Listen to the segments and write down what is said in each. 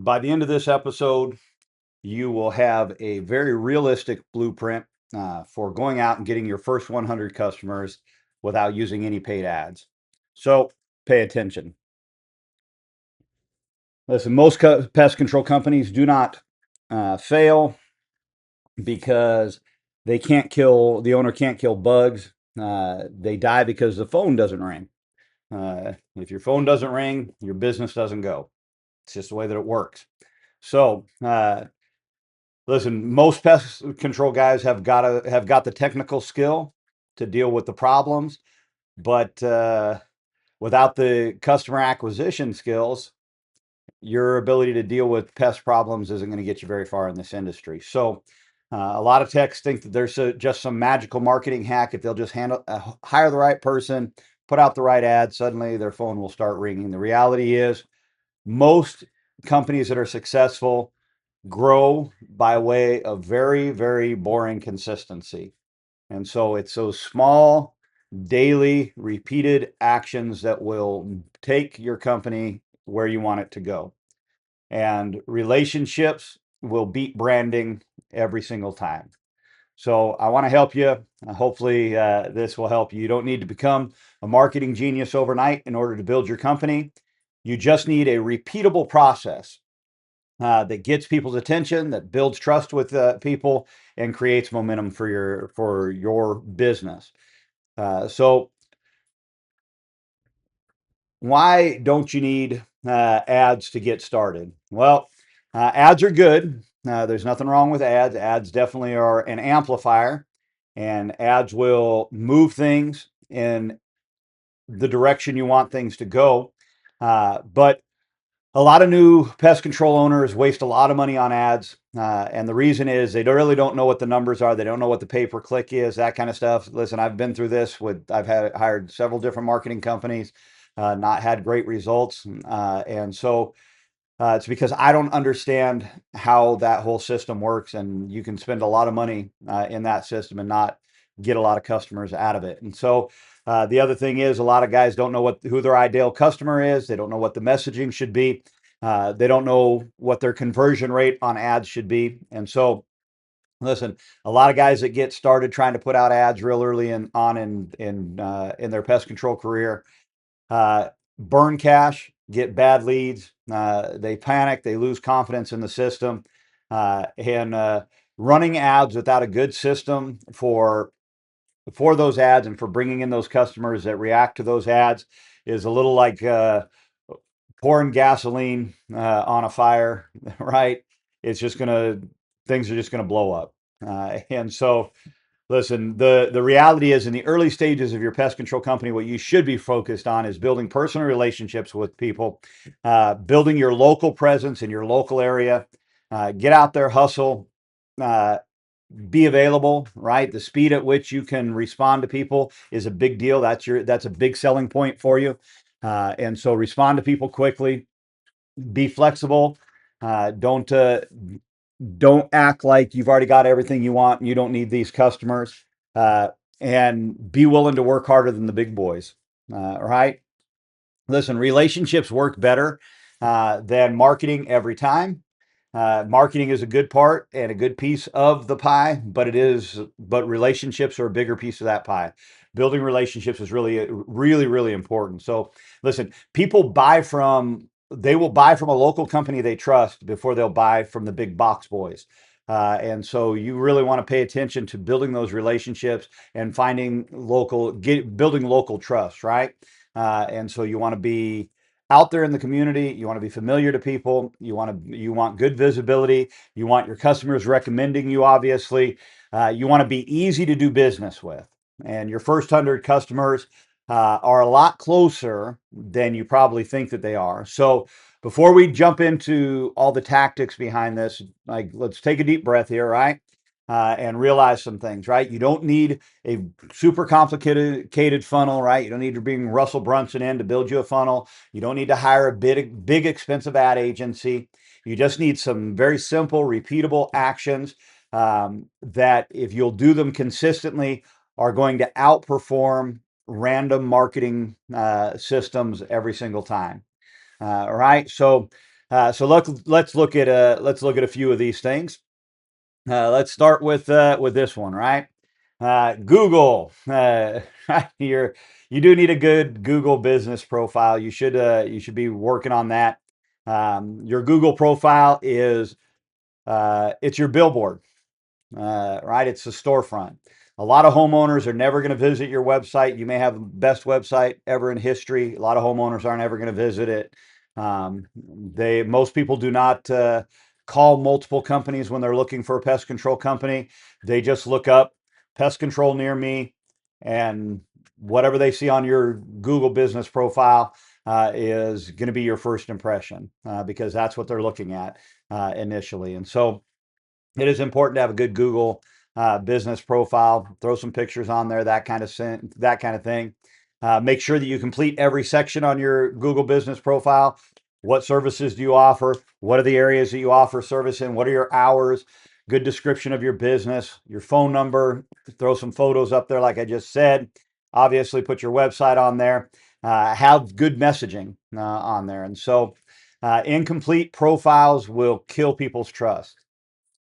By the end of this episode, you will have a very realistic blueprint for going out and getting your first 100 customers without using any paid ads. So pay attention. Listen, most pest control companies do not fail because the owner can't kill bugs. They die because the phone doesn't ring. If your phone doesn't ring, your business doesn't go. It's just the way that it works. So, listen, most pest control guys have got the technical skill to deal with the problems, but without the customer acquisition skills, your ability to deal with pest problems isn't going to get you very far in this industry. So, a lot of techs think that there's just some magical marketing hack. If they'll just hire the right person, put out the right ad, suddenly their phone will start ringing. The reality is, most companies that are successful grow by way of very, very boring consistency. And so it's those small, daily, repeated actions that will take your company where you want it to go. And relationships will beat branding every single time. So I want to help you. Hopefully, this will help you. You don't need to become a marketing genius overnight in order to build your company. You just need a repeatable process that gets people's attention, that builds trust with people, and creates momentum for your business. So why don't you need ads to get started? Well, ads are good. There's nothing wrong with ads. Ads definitely are an amplifier, and ads will move things in the direction you want things to go. But a lot of new pest control owners waste a lot of money on ads. And the reason is they really don't know what the numbers are. They don't know what the pay per click is, that kind of stuff. Listen, I've been through this I've hired several different marketing companies, not had great results. And so it's because I don't understand how that whole system works. And you can spend a lot of money in that system and not get a lot of customers out of it. And so the other thing is a lot of guys don't know who their ideal customer is. They don't know what the messaging should be. They don't know what their conversion rate on ads should be. And so, listen, a lot of guys that get started trying to put out ads real early in their pest control career burn cash, get bad leads. They panic, they lose confidence in the system, and running ads without a good system for those ads and for bringing in those customers that react to those ads is a little like pouring gasoline on a fire, right? It's just gonna Things are just gonna blow up, and so. Listen, the reality is in the early stages of your pest control company, what you should be focused on is building personal relationships with people, building your local presence in your local area. Get out there, hustle, uh, be available, right? The speed at which you can respond to people is a big deal. That's a big selling point for you. And so respond to people quickly, be flexible. Don't act like you've already got everything you want and you don't need these customers. Uh, and be willing to work harder than the big boys. Right? Listen, relationships work better than marketing every time. Marketing is a good part and a good piece of the pie, but relationships are a bigger piece of that pie. Building relationships is really, really, really important. So, listen, they will buy from a local company they trust before they'll buy from the big box boys. And so you really want to pay attention to building those relationships and building local trust, right? And so you want to be out there in the community. You want to be familiar to people. You want good visibility. You want your customers recommending you. Obviously, you want to be easy to do business with. And your first 100 customers are a lot closer than you probably think that they are. So before we jump into all the tactics behind this, like let's take a deep breath here, right? And realize some things, right? You don't need a super complicated funnel, right? You don't need to bring Russell Brunson in to build you a funnel. You don't need to hire a big expensive ad agency. You just need some very simple, repeatable actions that, if you'll do them consistently, are going to outperform random marketing systems every single time. All right. So So let's look at a few of these things. Let's start with this one, right? Google. You do need a good Google business profile. You should be working on that. Your Google profile is it's your billboard, right? It's a storefront. A lot of homeowners are never going to visit your website. You may have the best website ever in history. A lot of homeowners aren't ever going to visit it. Most people do not call multiple companies when they're looking for a pest control company. They just look up pest control near me, and whatever they see on your Google business profile is going to be your first impression because that's what they're looking at initially. And so it is important to have a good Google business profile. Throw some pictures on there, that kind of thing. Make sure that you complete every section on your Google business profile. What services do you offer? What are the areas that you offer service in? What are your hours? Good description of your business, your phone number. Throw some photos up there, like I just said. Obviously, put your website on there. Have good messaging on there. And so, incomplete profiles will kill people's trust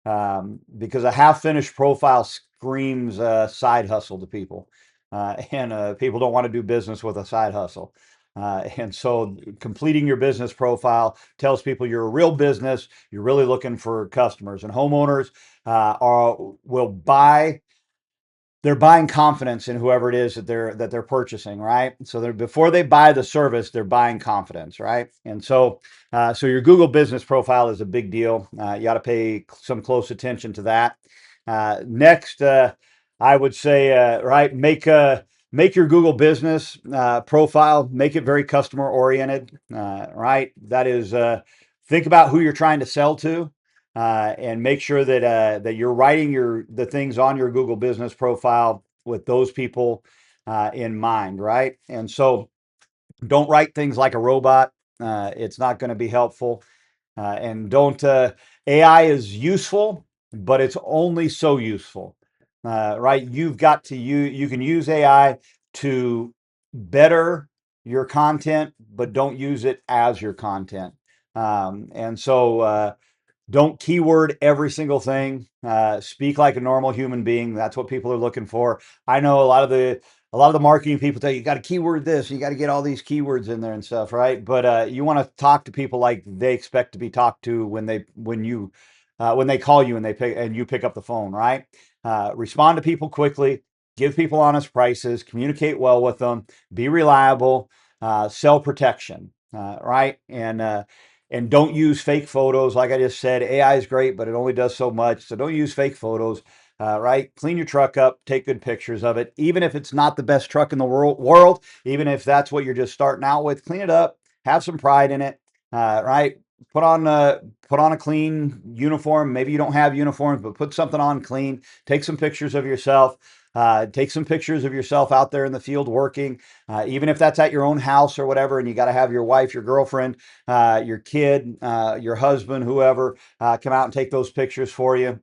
because a half-finished profile screams side hustle to people, and people don't want to do business with a side hustle. And so, completing your business profile tells people you're a real business. You're really looking for customers, and homeowners will buy they're buying confidence in whoever it is that they're purchasing, right? So they're before they buy the service, they're buying confidence, right? And so, so your Google business profile is a big deal. You got to pay some close attention to that. Next, I would say, right, make your Google business profile, make it very customer oriented, right? That is, think about who you're trying to sell to and make sure that you're writing the things on your Google business profile with those people in mind, right? And so don't write things like a robot. It's not going to be helpful. And don't AI is useful, but it's only so useful, right? You can use AI to better your content, but don't use it as your content. And so don't keyword every single thing. Speak like a normal human being. That's what people are looking for. I know a lot of the marketing people tell you, you got to keyword this, you got to get all these keywords in there and stuff, right? But you want to talk to people like they expect to be talked to when they call you and you pick up the phone, right? Respond to people quickly, give people honest prices, communicate well with them, be reliable, sell protection, right? And don't use fake photos. Like I just said, AI is great, but it only does so much. So don't use fake photos, right? Clean your truck up, take good pictures of it. Even if it's not the best truck in the world, even if that's what you're just starting out with, clean it up, have some pride in it, right? Put on a clean uniform. Maybe you don't have uniforms, but put something on clean. Take some pictures of yourself. Take some pictures of yourself out there in the field working, even if that's at your own house or whatever, and you got to have your wife, your girlfriend, your kid, your husband, whoever, come out and take those pictures for you.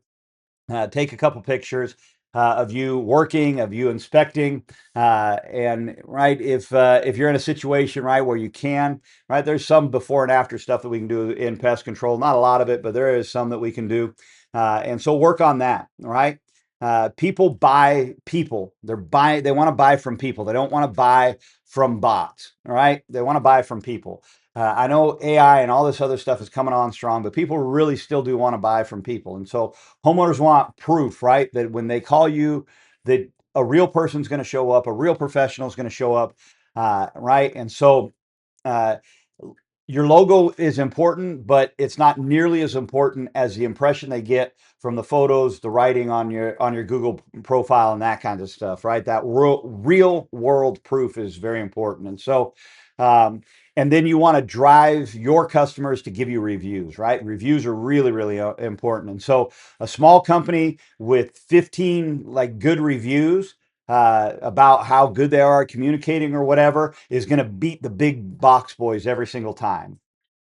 Take a couple pictures of you working, of you inspecting, and right if you're in a situation right where you can, right, there's some before and after stuff that we can do in pest control. Not a lot of it, but there is some that we can do, and so work on that. Right. People buy people. They want to buy from people. They don't want to buy from bots. All right. They want to buy from people. I know AI and all this other stuff is coming on strong, but people really still do want to buy from people. And so homeowners want proof, right? That when they call you, that a real person's going to show up, a real professional is going to show up, right? And so uh, your logo is important, but it's not nearly as important as the impression they get from the photos, the writing on your Google profile, and that kind of stuff, right? That real world proof is very important, and so. And then you want to drive your customers to give you reviews, right? Reviews are really, really important. And so a small company with 15 like good reviews about how good they are at communicating or whatever is going to beat the big box boys every single time,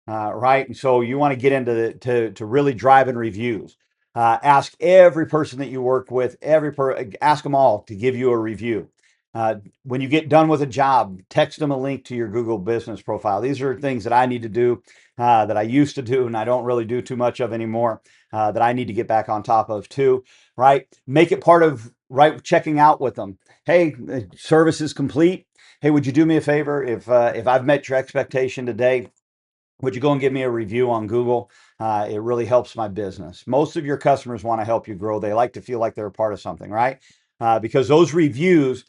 right? And so you want to get into to really driving reviews. Ask every person that you work with, ask them all to give you a review. When you get done with a job, text them a link to your Google business profile. These are things that I need to do, that I used to do and I don't really do too much of anymore, that I need to get back on top of too, right? Make it part of, right, checking out with them. Hey, service is complete. Hey, would you do me a favor? If I've met your expectation today, would you go and give me a review on Google? It really helps my business. Most of your customers want to help you grow. They like to feel like they're a part of something, right? Because those reviews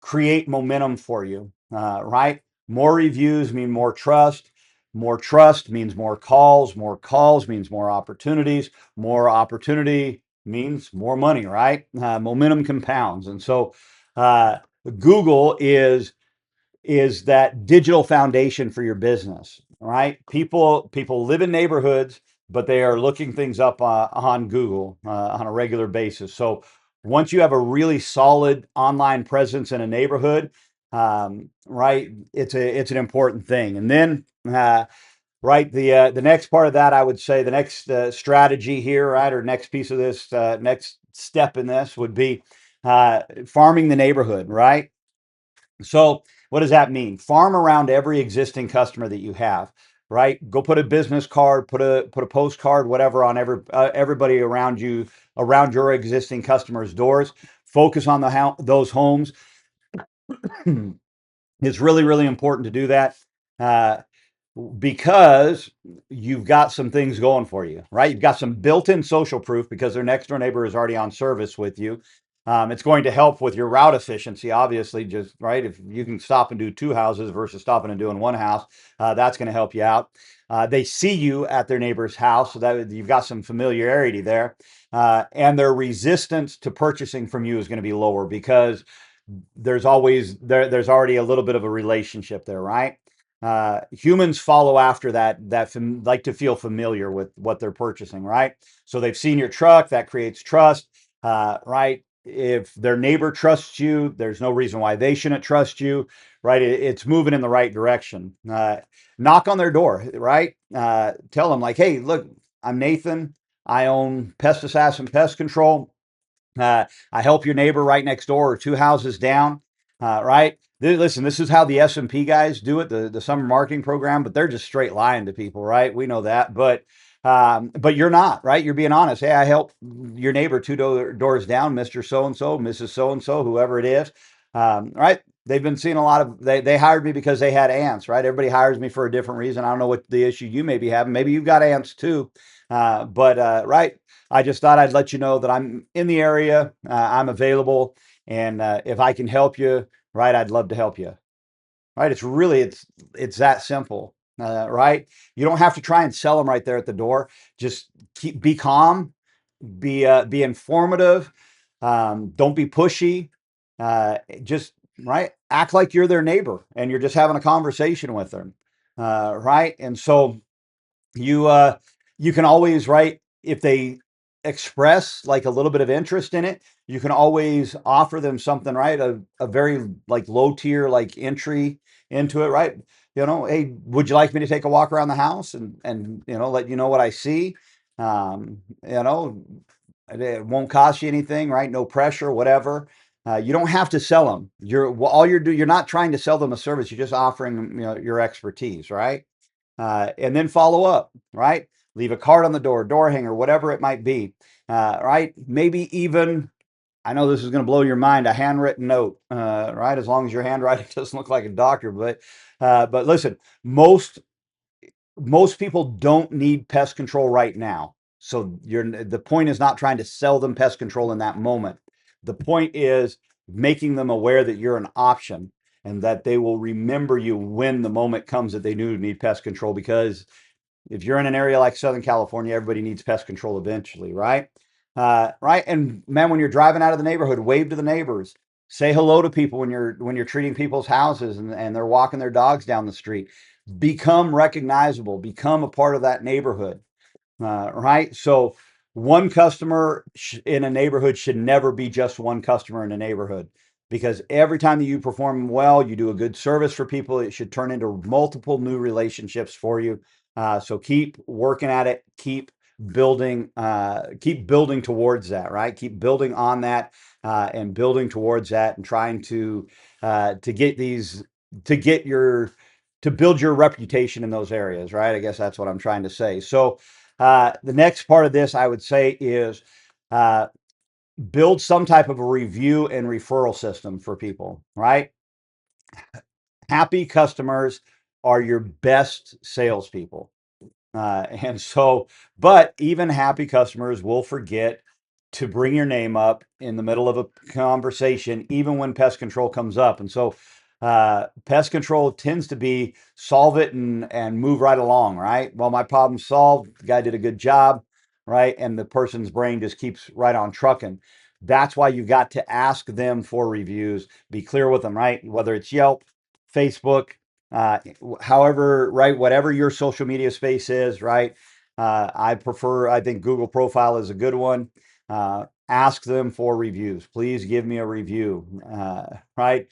create momentum for you, right? More reviews mean more trust. More trust means more calls. More calls means more opportunities. More opportunity means more money, right? Momentum compounds. And so uh, Google is that digital foundation for your business, right? People live in neighborhoods, but they are looking things up on Google on a regular basis. So once you have a really solid online presence in a neighborhood, right, it's an important thing. And then right, the next part of that, I would say, the next strategy here, right, or next piece of this, next step in this would be farming the neighborhood, right? So what does that mean? Farm around every existing customer that you have, right? Go put a business card, put a postcard, whatever, on everybody around you, around your existing customers' doors. Focus on those homes. It's really, really important to do that. Uh, because you've got some things going for you, right? You've got some built-in social proof because their next door neighbor is already on service with you. It's going to help with your route efficiency, obviously, just right. If you can stop and do two houses versus stopping and doing one house, that's going to help you out. They see you at their neighbor's house, so that you've got some familiarity there, and their resistance to purchasing from you is going to be lower because there's already a little bit of a relationship there, right? Humans follow after like to feel familiar with what they're purchasing, right? So they've seen your truck, that creates trust, right? If their neighbor trusts you, there's no reason why they shouldn't trust you, right? It's moving in the right direction. Knock on their door, right? Tell them like, hey, look, I'm Nathan. I own Pest Assassin Pest Control. I help your neighbor right next door or two houses down, right? Listen, this is how the S&P guys do it, the summer marketing program, but they're just straight lying to people, right? We know that, but you're not, right? You're being honest. Hey, I help your neighbor doors down, Mr. So and so, Mrs. So and so, whoever it is, right? They've been seeing a lot of they hired me because they had ants, right? Everybody hires me for a different reason. I don't know what the issue you may be having. Maybe you've got ants too, but right. I just thought I'd let you know that I'm in the area. I'm available, and if I can help you, right, I'd love to help you. Right? It's that simple. Right? You don't have to try and sell them right there at the door. Just be calm, be informative. Don't be pushy. Just right, act like you're their neighbor and you're just having a conversation with them. Right? And so you can always, right, if they express like a little bit of interest in it, you can always offer them something, right, a very like low tier like entry into it, right? Hey, would you like me to take a walk around the house and let you know what I see? You know, it won't cost you anything, right? No pressure, whatever. You don't have to sell them. You're not trying to sell them a service. You're just offering them, your expertise, right? And then follow up, right? Leave a card on the door hanger, whatever it might be, right? Maybe even, I know this is going to blow your mind, a handwritten note, right? As long as your handwriting doesn't look like a doctor, but listen, most people don't need pest control right now. So the point is not trying to sell them pest control in that moment. The point is making them aware that you're an option and that they will remember you when the moment comes that they do need pest control. Because if you're in an area like Southern California, everybody needs pest control eventually, right? Right. And man, when you're driving out of the neighborhood, wave to the neighbors, say hello to people when you're treating people's houses and they're walking their dogs down the street. Become recognizable, become a part of that neighborhood, right? So one customer in a neighborhood should never be just one customer in a neighborhood, because every time that you perform well, you do a good service for people, it should turn into multiple new relationships for you. So keep working at it, keep keep building towards that, right? Keep building on that and building towards that, and trying to get these to get your to build your reputation in those areas, right? I guess that's what I'm trying to say. So the next part of this, I would say, is uh, build some type of a review and referral system for people, right? Happy customers are your best salespeople. And so, but even happy customers will forget to bring your name up in the middle of a conversation, even when pest control comes up. And so, pest control tends to be solve it and move right along, right? Well, my problem's solved. The guy did a good job, right? And the person's brain just keeps right on trucking. That's why you got to ask them for reviews. Be clear with them, right? Whether it's Yelp, Facebook, uh, however, right, whatever your social media space is, right? I think Google profile is a good one. Ask them for reviews. Please give me a review, right?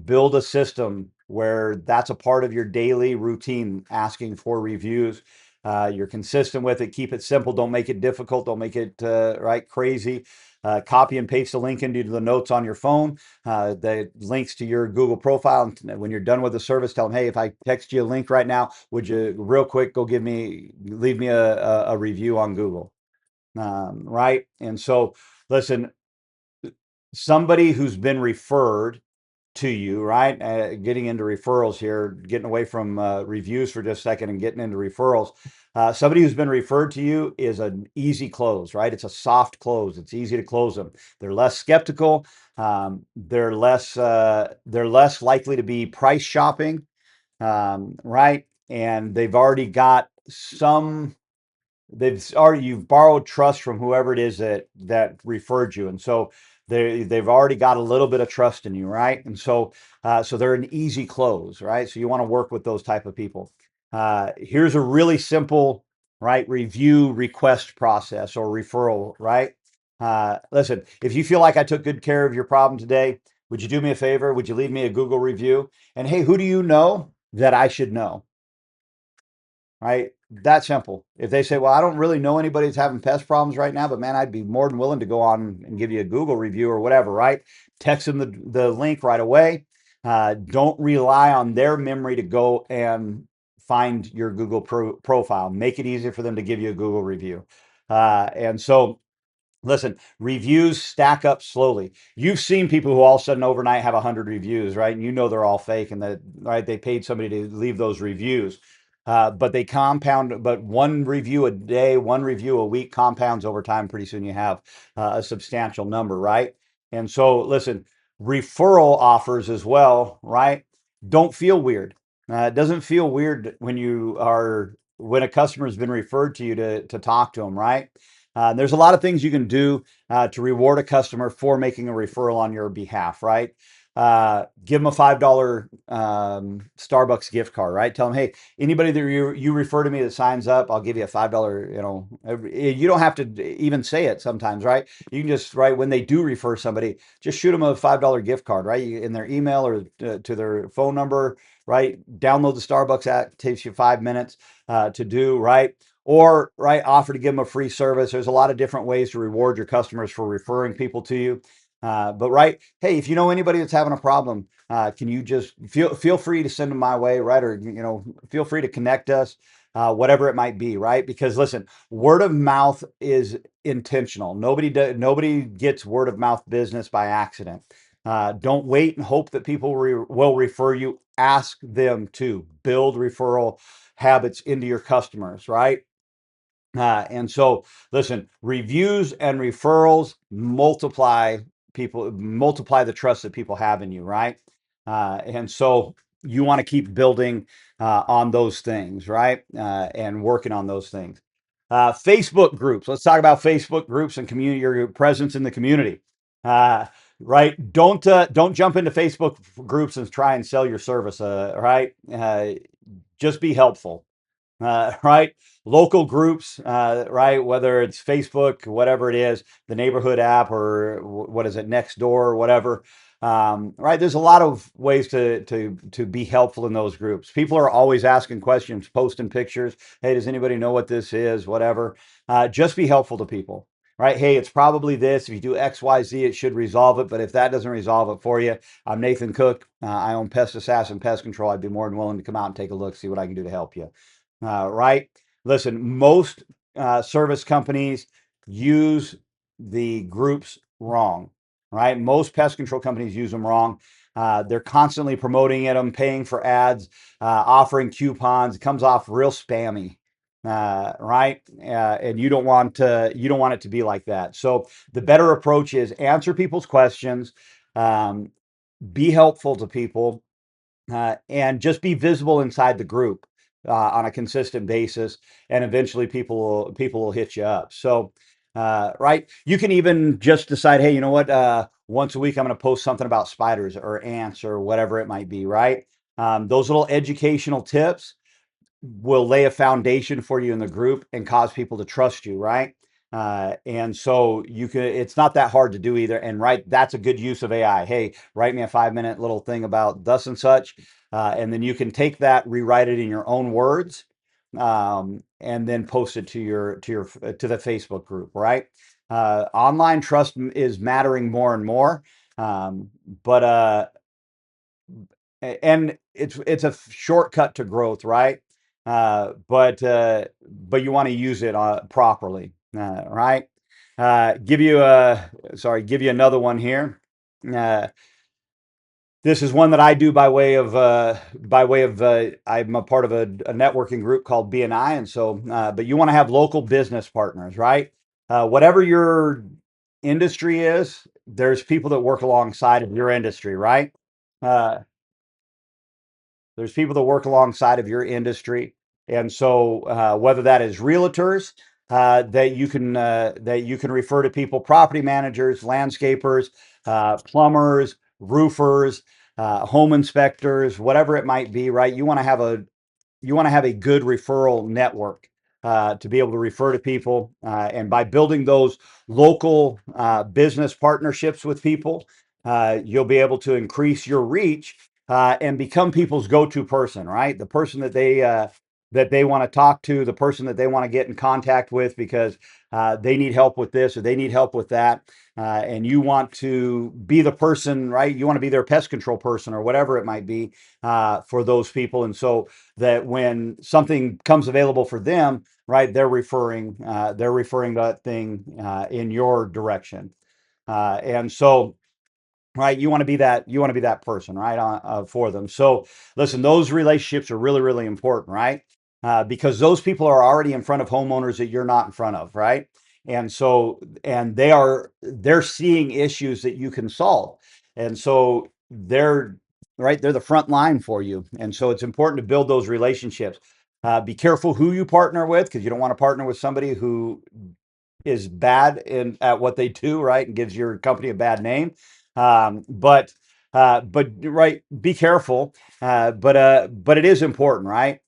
Build a system where that's a part of your daily routine, asking for reviews. You're consistent with it. Keep it simple. Don't make it difficult. Don't make it right crazy. Copy and paste the link into the notes on your phone, the links to your Google profile. And when you're done with the service, tell them, hey, if I text you a link right now, would you real quick go leave me a review on Google, right? And so, listen, somebody who's been referred to you, right? Getting into referrals here, getting away from reviews for just a second and getting into referrals. Somebody who's been referred to you is an easy close, right? It's a soft close. It's easy to close them. They're less skeptical. They're less likely to be price shopping, right? And they've already got some you've borrowed trust from whoever it is that referred you, and so they've already got a little bit of trust in you, right? And so so they're an easy close, right? So you want to work with those type of people. Here's a really simple, right, review request process or referral, right? Listen, if you feel like I took good care of your problem today, would you do me a favor? Would you leave me a Google review? And hey, who do you know that I should know? Right? That simple. If they say, well, I don't really know anybody that's having pest problems right now, but man, I'd be more than willing to go on and give you a Google review or whatever, right? Text them the link right away. Don't rely on their memory to go and find your Google profile. Make it easier for them to give you a Google review. And so, listen, reviews stack up slowly. You've seen people who all of a sudden overnight have 100 reviews, right? And you know they're all fake, and that, right, they paid somebody to leave those reviews. But they compound, but one review a day, one review a week compounds over time. Pretty soon you have a substantial number, right? And so, listen, referral offers as well, right? Don't feel weird. It doesn't feel weird when a customer has been referred to you to talk to them, right? There's a lot of things you can do to reward a customer for making a referral on your behalf, right? Give them a $5 Starbucks gift card, right? Tell them, hey, anybody that you refer to me that signs up, I'll give you a $5, you don't have to even say it sometimes, right? You can just, right, when they do refer somebody, just shoot them a $5 gift card, right? In their email or to their phone number, right? Download the Starbucks app, takes you 5 minutes to do, right? Or, right, offer to give them a free service. There's a lot of different ways to reward your customers for referring people to you. But right, hey, if you know anybody that's having a problem, can you just feel free to send them my way, right? Or feel free to connect us, whatever it might be, right? Because listen, word of mouth is intentional. Nobody gets word of mouth business by accident. Don't wait and hope that people will refer you. Ask them to build referral habits into your customers, right? And so, listen, reviews and referrals multiply the trust that people have in you, right? And so you want to keep building on those things, right? And working on those things. Facebook groups. Let's talk about Facebook groups and community, your presence in the community. Uh, right? Don't jump into Facebook groups and try and sell your service. Right? Just be helpful, right? Local groups, right? Whether it's Facebook, whatever it is, the neighborhood app, or what is it, next door, or whatever. Right? There's a lot of ways to be helpful in those groups. People are always asking questions, posting pictures. Hey, does anybody know what this is? Whatever. Just be helpful to people. Right? Hey, it's probably this. If you do X, Y, Z, it should resolve it. But if that doesn't resolve it for you, I'm Nathan Cook. I own Pest Assassin Pest Control. I'd be more than willing to come out and take a look, see what I can do to help you. Right? Listen, most service companies use the groups wrong, right? Most pest control companies use them wrong. They're constantly promoting it, them, paying for ads, offering coupons. It comes off real spammy, right? And you don't want it to be like that. So the better approach is answer people's questions, um, be helpful to people, and just be visible inside the group on a consistent basis, and eventually people will hit you up. So, right, you can even just decide, hey, you know what? Once a week, I'm going to post something about spiders or ants or whatever it might be. Right, those little educational tips will lay a foundation for you in the group and cause people to trust you, right? And so you can, it's not that hard to do either. And right, that's a good use of AI. Hey, write me a 5 minute little thing about thus and such. And then you can take that, rewrite it in your own words, and then post it to the Facebook group, right? Online trust is mattering more and more. Um, but and it's a shortcut to growth, right? But you want to use it properly, right? Give you another one here. Uh, this is one that I do by way of I'm a part of a networking group called BNI, and so but you want to have local business partners, right? Whatever your industry is, there's people that work alongside of your industry, right? Uh, there's people that work alongside of your industry, and so whether that is realtors that you can refer to people, property managers, landscapers, plumbers, roofers, home inspectors, whatever it might be, right? You want to have a good referral network to be able to refer to people. And by building those local business partnerships with people, you'll be able to increase your reach and become people's go-to person, right? The person that they want to talk to, the person that they want to get in contact with because they need help with this or they need help with that. And you want to be the person, right? You want to be their pest control person or whatever it might be for those people. And so that when something comes available for them, right, they're referring that thing in your direction. And so right, you want to be that person, right, for them. So listen, those relationships are really really important, right? Because those people are already in front of homeowners that you're not in front of, right? And they're seeing issues that you can solve, and so they're the front line for you. And so it's important to build those relationships. Be careful who you partner with, because you don't want to partner with somebody who is bad at what they do, right, and gives your company a bad name. But right, be careful. But it is important, right?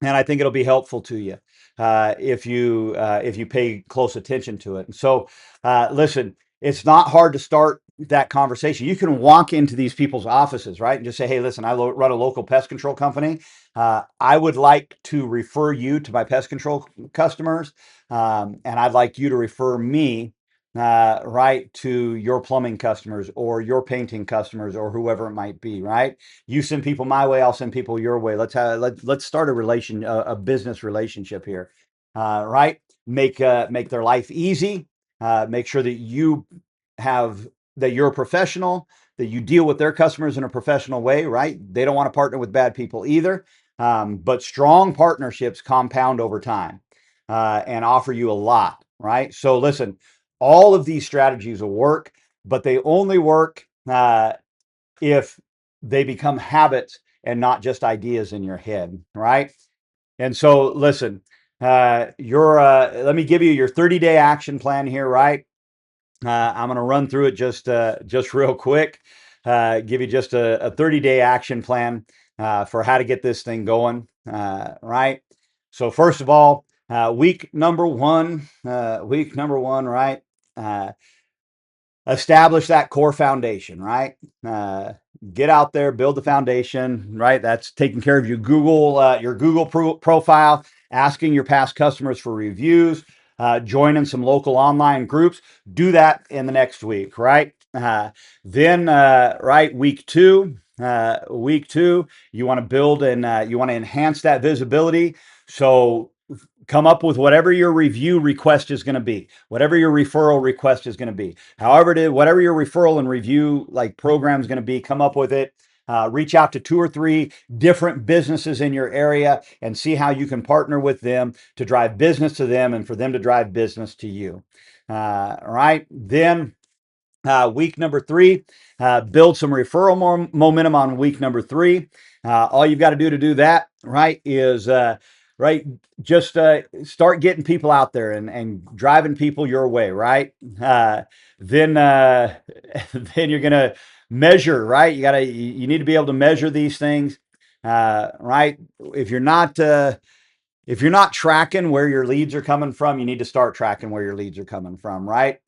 And I think it'll be helpful to you if you pay close attention to it. And so, listen, it's not hard to start that conversation. You can walk into these people's offices, right, and just say, "Hey, listen, run a local pest control company. I would like to refer you to my pest control customers, and I'd like you to refer me." Right, to your plumbing customers or your painting customers or whoever it might be, right? You send people my way, I'll send people your way. Let's start a business relationship here, right? Make their life easy. Make sure that have you're a professional, that you deal with their customers in a professional way, right? They don't want to partner with bad people either. But strong partnerships compound over time and offer you a lot, right? So listen, all of these strategies will work, but they only work if they become habits and not just ideas in your head, right? And so, listen, let me give you your 30-day action plan here, right? I'm going to run through it just real quick. Give you just a 30-day action plan for how to get this thing going, right? So first of all, week number one, right? Uh, Establish that core foundation, right? Uh, get out there, build the foundation, right? That's taking care of your Google profile, asking your past customers for reviews, joining some local online groups. Do that in the next week, right? Right, week two, you want to build and you want to enhance that visibility. So come up with whatever your review request is going to be, whatever your referral request is going to be, whatever your referral and review like program is going to be, come up with it. Reach out to 2 or 3 different businesses in your area and see how you can partner with them to drive business to them and for them to drive business to you. All right. Then week number 3, build some referral momentum on week number 3. All you've got to do that, right, is right, just start getting people out there and driving people your way, right? Then then you're gonna measure, right? You need to be able to measure these things, right? If you're not tracking where your leads are coming from, you need to start tracking where your leads are coming from, right?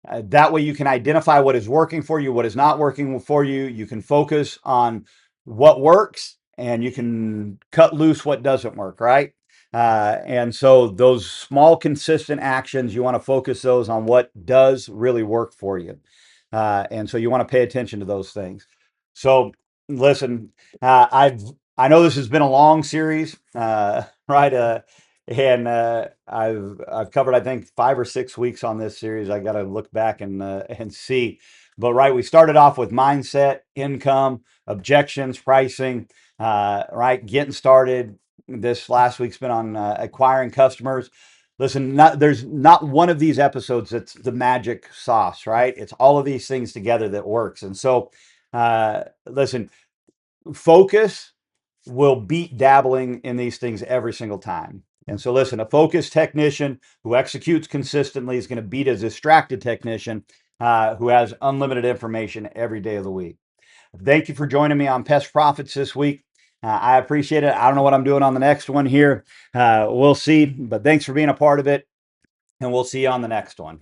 That way you can identify what is working for you, what is not working for you. You can focus on what works and you can cut loose what doesn't work, right? And so those small, consistent actions, you want to focus those on what does really work for you. And so you want to pay attention to those things. So listen, I know this has been a long series, right? And I've covered, I think, 5 or 6 weeks on this series. I got to look back and see. But right, we started off with mindset, income, objections, pricing. Right, getting started. This last week's been on acquiring customers. Listen, there's not one of these episodes that's the magic sauce, right? It's all of these things together that works. And so, listen, focus will beat dabbling in these things every single time. And so, listen, a focused technician who executes consistently is going to beat a distracted technician who has unlimited information every day of the week. Thank you for joining me on Pest Profits this week. I appreciate it. I don't know what I'm doing on the next one here. We'll see, but thanks for being a part of it, and we'll see you on the next one.